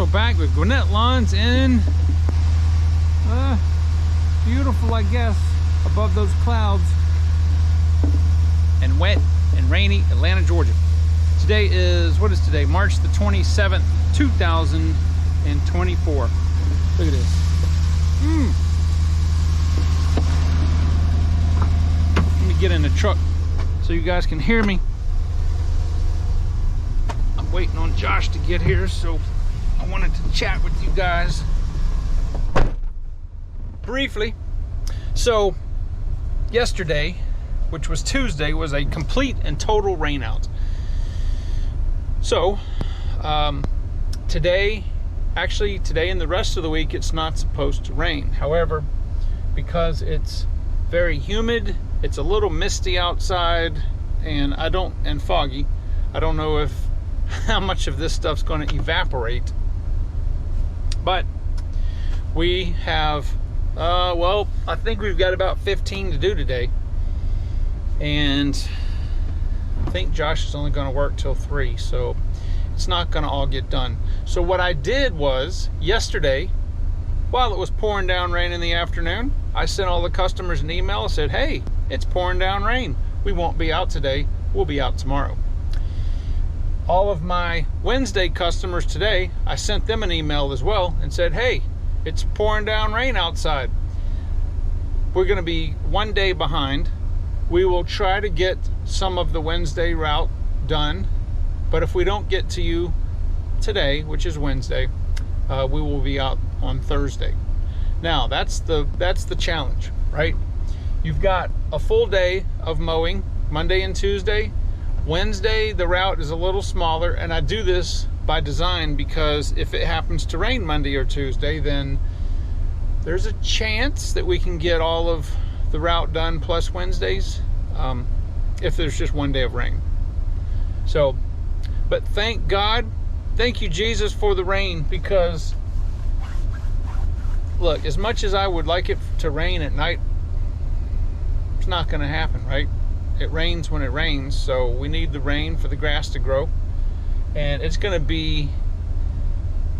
also back with Gwinnett Lawns in beautiful, I guess, above those clouds, and wet and rainy Atlanta, Georgia. Today is, what is today? March the 27th, 2024. Look at this. Let me get in the truck so you guys can hear me. I'm waiting on Josh to get here, so I wanted to chat with you guys briefly. So yesterday, which was Tuesday, was a complete and total rain out. So today and the rest of the week, it's not supposed to rain. However, because it's very humid, it's a little misty outside, and foggy, I don't know how much of this stuff's going to evaporate. But we have well, I think we've got about 15 to do today, and I think Josh is only going to work till 3, so it's not going to all get done. So what I did was, yesterday, while it was pouring down rain in the afternoon, I sent all the customers an email and said, hey, it's pouring down rain. We won't be out today. We'll be out tomorrow. All of my Wednesday customers today, I sent them an email as well and said, hey, it's pouring down rain outside. We're going to be one day behind. We will try to get some of the Wednesday route done, but if we don't get to you today, which is Wednesday, we will be out on Thursday. Now that's the challenge, right? You've got a full day of mowing Monday and Tuesday. Wednesday the route is a little smaller, and I do this by design because if it happens to rain Monday or Tuesday, then there's a chance that we can get all of the route done plus Wednesdays, if there's just one day of rain. So, but thank God, thank you Jesus for the rain, because look, as much as I would like it to rain at night, it's not going to happen, right? It rains when it rains, so we need the rain for the grass to grow. And it's going to be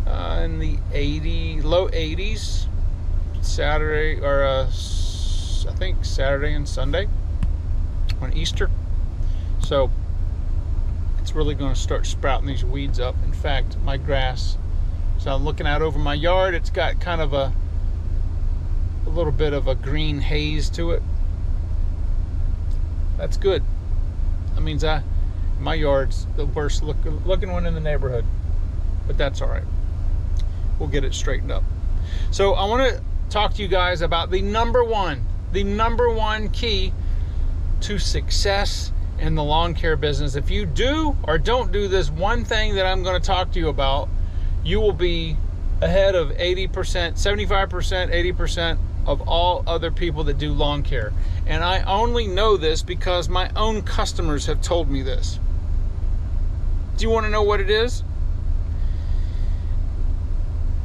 in the low 80s Saturday, or I think Saturday and Sunday on Easter. So it's really going to start sprouting these weeds up. In fact, my grass, so I'm looking out over my yard, it's got kind of a little bit of a green haze to it. That's good. That means my yard's the worst looking one in the neighborhood, but that's all right. We'll get it straightened up. So I want to talk to you guys about the number one key to success in the lawn care business. If you do or don't do this one thing that I'm going to talk to you about, you will be ahead of 80%, 75%, 80% of all other people that do lawn care. And I only know this because my own customers have told me this. Do you want to know what it is?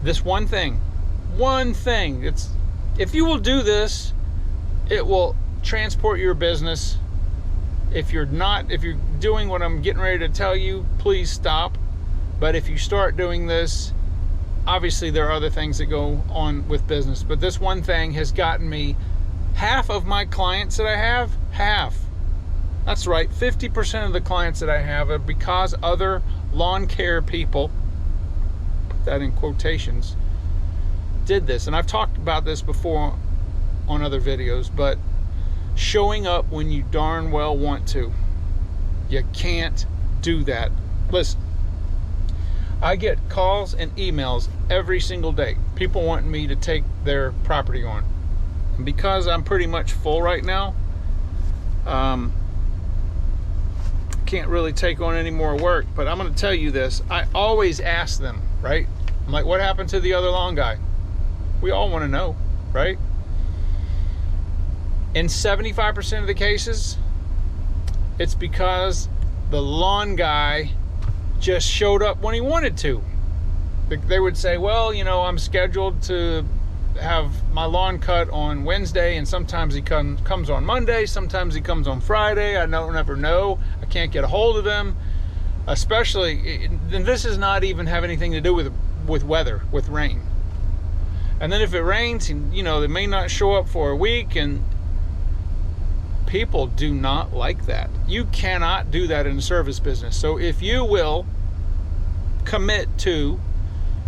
This one thing. It's, if you will do this, it will transport your business. If you're doing what I'm getting ready to tell you, please stop. But if you start doing this, obviously there are other things that go on with business, but this one thing has gotten me half of my clients that I have. Half. That's right, 50% of the clients that I have are because other lawn care people, put that in quotations, did this. And I've talked about this before on other videos, but showing up when you darn well want to, you can't do that. Listen, I get calls and emails every single day, people wanting me to take their property on. And because I'm pretty much full right now, can't really take on any more work. But I'm going to tell you this, I always ask them, right? I'm like, what happened to the other lawn guy? We all want to know, right? In 75% of the cases, it's because the lawn guy just showed up when he wanted to. They would say, well, you know, I'm scheduled to have my lawn cut on Wednesday, and sometimes he comes on Monday, sometimes he comes on Friday. I never know. I can't get a hold of him. Especially, and this does not even have anything to do with weather, with rain. And then if it rains, you know, they may not show up for a week, and people do not like that. You cannot do that in a service business. So if you will commit to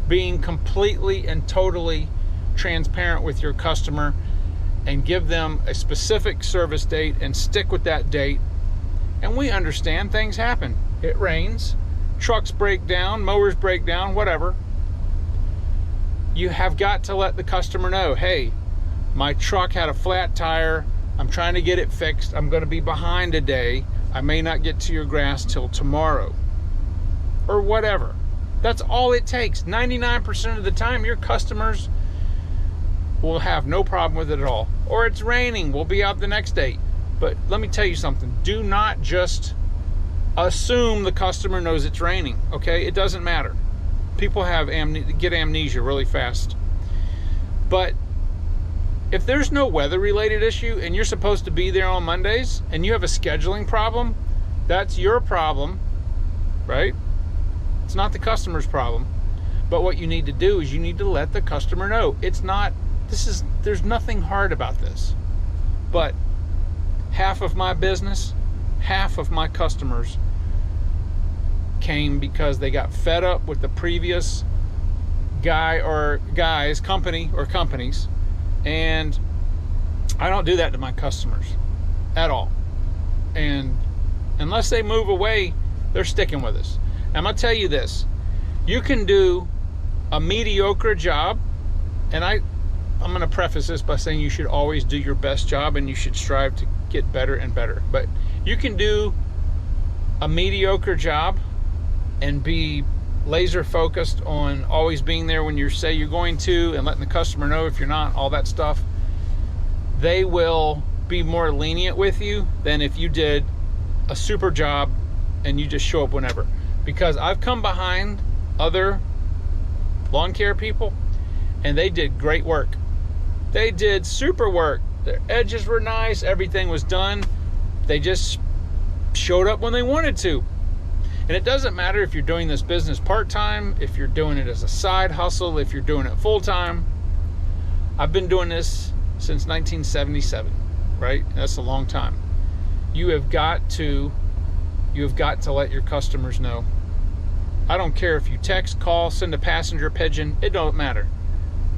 being completely and totally transparent with your customer and give them a specific service date and stick with that date, and we understand things happen. It rains, trucks break down, mowers break down, whatever. You have got to let the customer know, hey, my truck had a flat tire, I'm trying to get it fixed, I'm going to be behind a day, I may not get to your grass till tomorrow, or whatever. That's all it takes. 99% of the time, your customers will have no problem with it at all. Or it's raining, we'll be out the next day. But let me tell you something, do not just assume the customer knows it's raining, okay? It doesn't matter. People get amnesia really fast. But if there's no weather-related issue and you're supposed to be there on Mondays and you have a scheduling problem, that's your problem, right? It's not the customer's problem. But what you need to do is you need to let the customer know. There's nothing hard about this. But half of my business, half of my customers came because they got fed up with the previous company or companies, and I don't do that to my customers at all. And unless they move away, they're sticking with us. I'm gonna tell you this, you can do a mediocre job, and I'm gonna preface this by saying you should always do your best job and you should strive to get better and better, but you can do a mediocre job and be laser focused on always being there when you say you're going to, and letting the customer know if you're not, all that stuff. They will be more lenient with you than if you did a super job and you just show up whenever. Because I've come behind other lawn care people and they did great work. They did super work. Their edges were nice, everything was done. They just showed up when they wanted to. And it doesn't matter if you're doing this business part-time, if you're doing it as a side hustle, if you're doing it full-time. I've been doing this since 1977, right? That's a long time. You have got to let your customers know. I don't care if you text, call, send a passenger pigeon, it don't matter.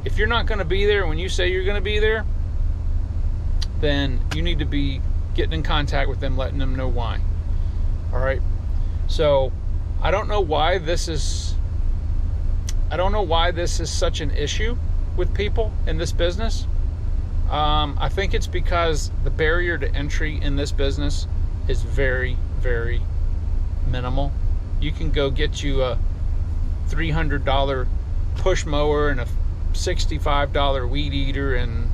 If you're not going to be there when you say you're going to be there, then you need to be getting in contact with them, letting them know why. All right? So I don't know why this is such an issue with people in this business. I think it's because the barrier to entry in this business is very, very minimal. You can go get you a $300 push mower and a $65 weed eater and,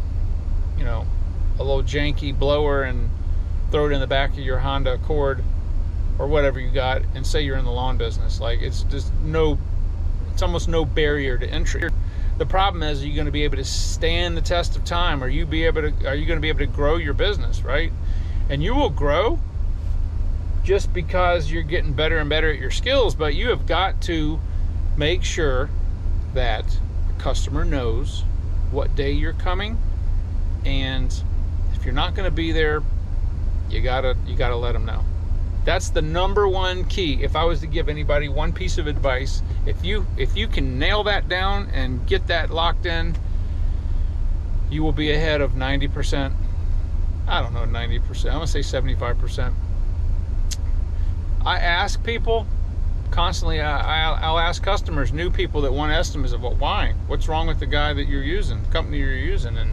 you know, a little janky blower and throw it in the back of your Honda Accord or whatever you got, and say you're in the lawn business. Like, it's almost no barrier to entry. The problem is, are you going to be able to stand the test of time? Are you going to be able to grow your business, right? And you will grow just because you're getting better and better at your skills, but you have got to make sure that the customer knows what day you're coming, and if you're not going to be there, you gotta let them know. That's the number one key. If I was to give anybody one piece of advice, if you can nail that down and get that locked in, you will be ahead of 90%. I don't know, 90%. I'm gonna say 75%. I ask people constantly. I'll ask customers, new people that want estimates of why, what's wrong with the guy that you're using, the company you're using, and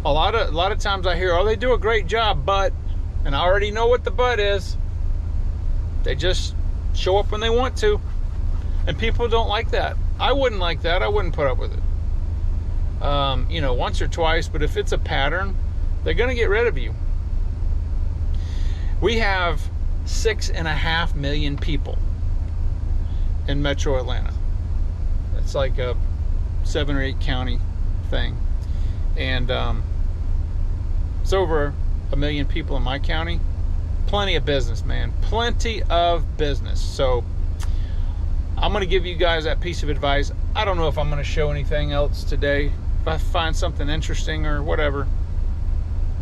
a lot of times I hear, oh, they do a great job, but, and I already know what the but is. They just show up when they want to, and people don't like that. I wouldn't like that. I wouldn't put up with it. You know, once or twice, but if it's a pattern, they're gonna get rid of you. We have 6.5 million people in Metro Atlanta. It's like a 7 or 8 county thing, and it's over 1 million people in my county. Plenty of business, man. Plenty of business. So I'm going to give you guys that piece of advice. I don't know if I'm going to show anything else today. If I find something interesting or whatever,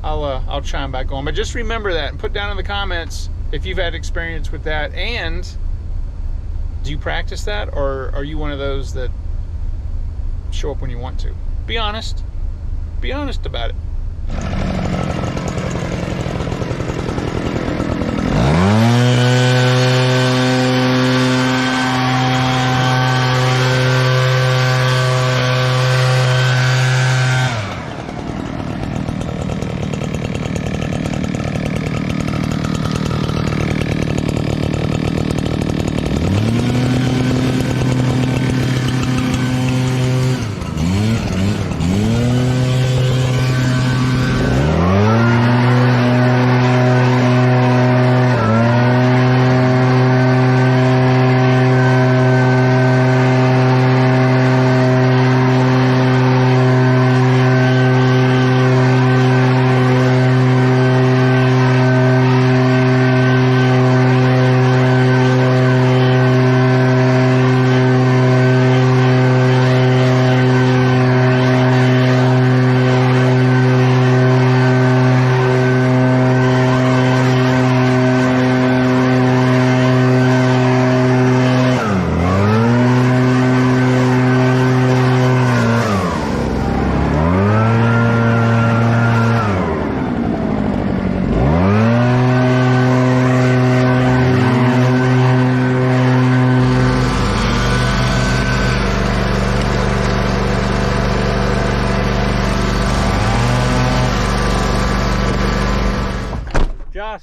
I'll chime back on. But just remember that and put down in the comments if you've had experience with that. And do you practice that, or are you one of those that show up when you want to? Be honest. Be honest about it.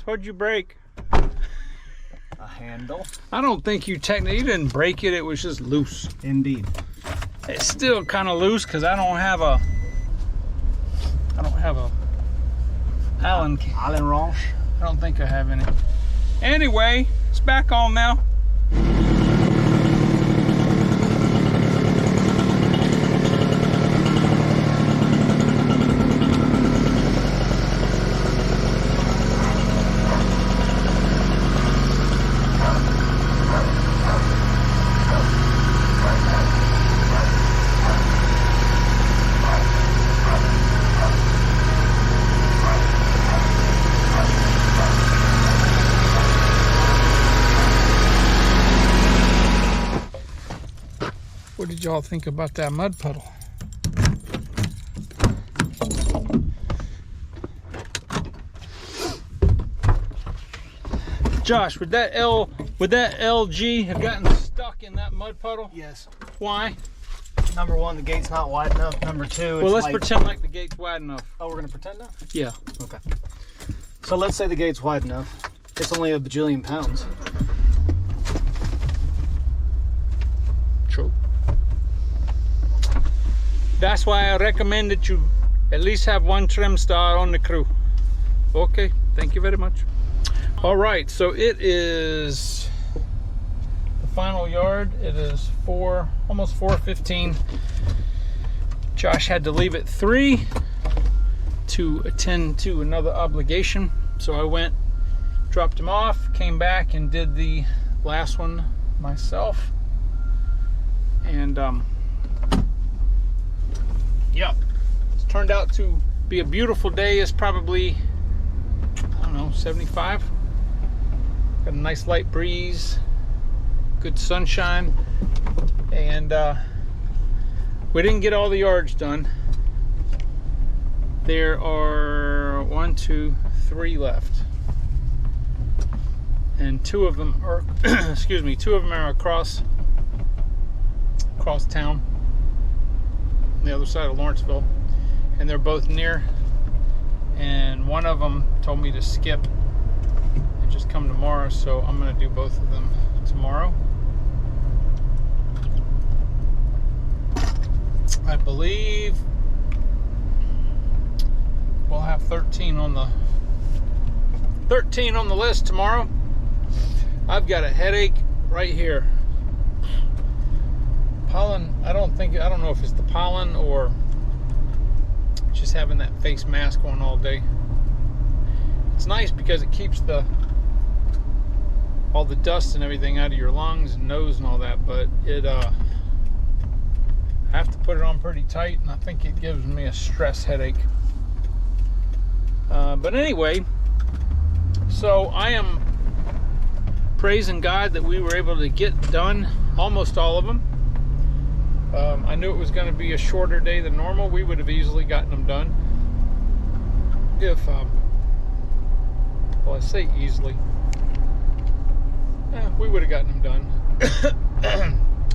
What'd you break? A handle. I don't think you didn't break it. It was just loose. Indeed. It's still kind of loose because I don't have a Allen wrench. I don't think I have any. Anyway, it's back on now. What did y'all think about that mud puddle? Josh, would that LG have gotten stuck in that mud puddle? Yes. Why? Number one, the gate's not wide enough. Number two, well, let's pretend like the gate's wide enough. Oh, we're gonna pretend now? Yeah. Okay. So let's say the gate's wide enough. It's only a bajillion pounds. True. That's why I recommend that you at least have one trim star on the crew. Okay, thank you very much. All right, so it is the final yard. It is almost 4:15. Josh had to leave at 3 to attend to another obligation. So I went, dropped him off, came back and did the last one myself. And yeah, it's turned out to be a beautiful day. It's probably, I don't know, 75. Got a nice light breeze, good sunshine, and we didn't get all the yards done. There are 1, 2, 3 left, and 2 of them are excuse me, 2 of them are across town, on the other side of Lawrenceville, and they're both near. And one of them told me to skip and just come tomorrow, so I'm going to do both of them tomorrow. I believe we'll have 13 on the list tomorrow. I've got a headache right here. Pollen, I don't know if it's the pollen or just having that face mask on all day. It's nice because it keeps all the dust and everything out of your lungs and nose and all that, but I have to put it on pretty tight, and I think it gives me a stress headache. But anyway, so I am praising God that we were able to get done almost all of them. I knew it was going to be a shorter day than normal. We would have easily gotten them done if, well, I say easily. We would have gotten them done.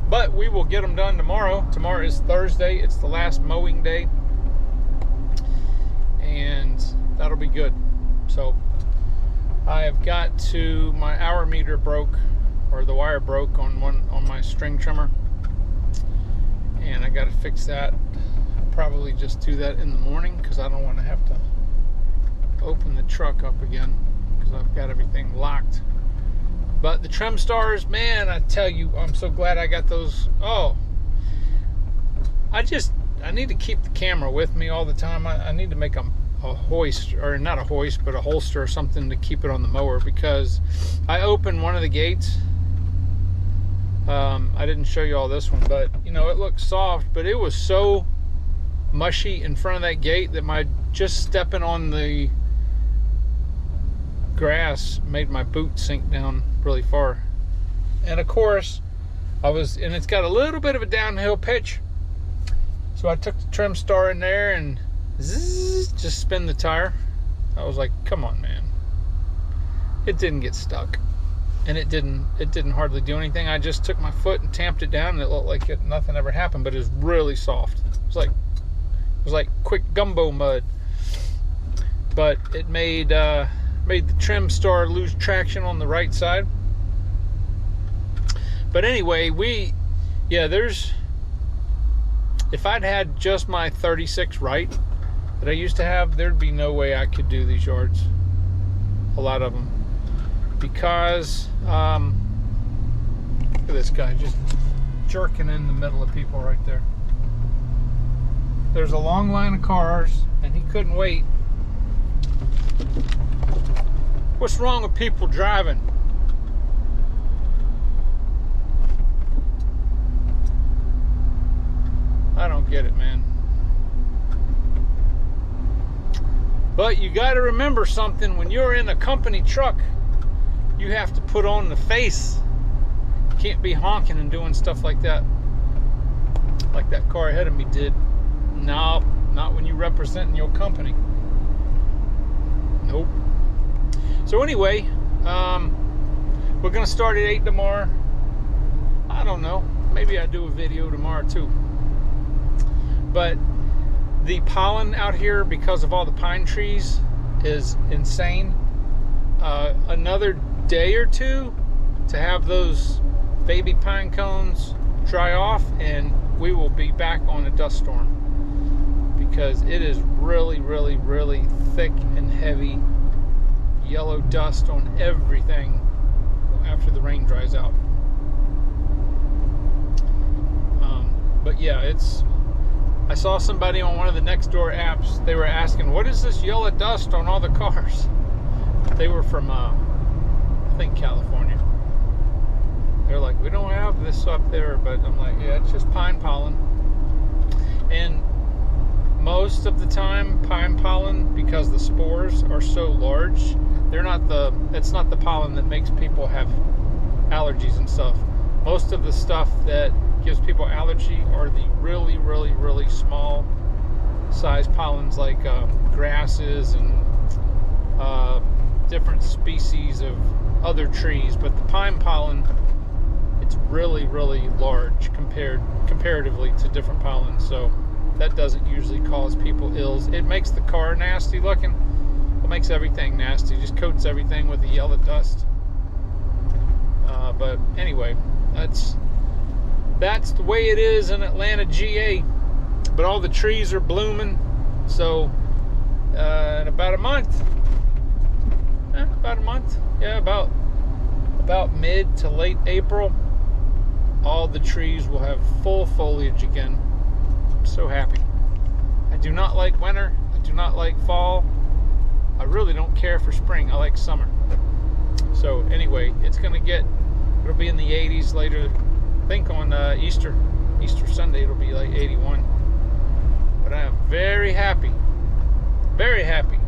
But we will get them done tomorrow. Tomorrow is Thursday. It's the last mowing day. And that'll be good. So I have got to, my hour meter broke, or the wire broke on my string trimmer. And I got to fix that. I'll probably just do that in the morning because I don't want to have to open the truck up again because I've got everything locked. But the trim stars, man, I tell you, I'm so glad I got those. Oh, I need to keep the camera with me all the time. I need to make a hoist, or not a hoist, but a holster or something to keep it on the mower, because I opened one of the gates. I didn't show you all this one, but you know, it looked soft, but it was so mushy in front of that gate that my just stepping on the grass made my boot sink down really far. And of course and it's got a little bit of a downhill pitch, so I took the trim star in there and zzz, just spin the tire. I was like, come on, man. It didn't get stuck, and it didn't hardly do anything. I just took my foot and tamped it down, and it looked like nothing ever happened, but it was really soft. It was like quick gumbo mud. But it made the trim star lose traction on the right side. But anyway, if I'd had just my 36 right that I used to have, there'd be no way I could do these yards, a lot of them, because look at this guy just jerking in the middle of people right there. There's a long line of cars and he couldn't wait. What's wrong with people driving? I don't get it, man. But you got to remember something. When you're in a company truck, you have to put on the face. You can't be honking and doing stuff like that, like that car ahead of me did. No, not when you're representing your company. Nope. So anyway, we're gonna start at 8 tomorrow. I don't know, maybe I do a video tomorrow too. But the pollen out here, because of all the pine trees, is insane. Another day or two to have those baby pine cones dry off, and we will be back on a dust storm, because it is really, really, really thick and heavy yellow dust on everything after the rain dries out. But yeah, I saw somebody on one of the Nextdoor apps. They were asking, what is this yellow dust on all the cars? They were from I think California. They're like, we don't have this up there, but I'm like, yeah, it's just pine pollen. And most of the time, pine pollen, because the spores are so large, it's not the pollen that makes people have allergies and stuff. Most of the stuff that gives people allergy are the really, really, really small size pollens, like grasses and different species of other trees. But the pine pollen, it's really, really large comparatively to different pollens. So that doesn't usually cause people ills. It makes the car nasty looking. It makes everything nasty. Just coats everything with the yellow dust. But anyway, that's the way it is in Atlanta, GA. But all the trees are blooming. So in about a month, about mid to late April, all the trees will have full foliage again. I'm so happy. I do not like winter. I do not like fall. I really don't care for spring. I like summer. So anyway, it'll be in the 80s later, I think on Easter Easter Sunday it'll be like 81. But I am very happy. Very happy.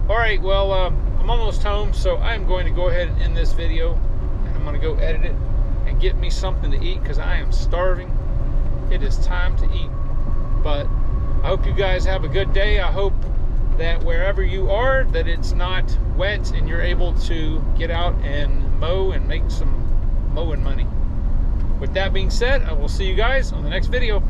Alright, well, I'm almost home, so I'm going to go ahead and end this video. And I'm going to go edit it and get me something to eat because I am starving. It is time to eat. But I hope you guys have a good day. I hope that wherever you are, that it's not wet and you're able to get out and mow and make some mowing money. With that being said, I will see you guys on the next video.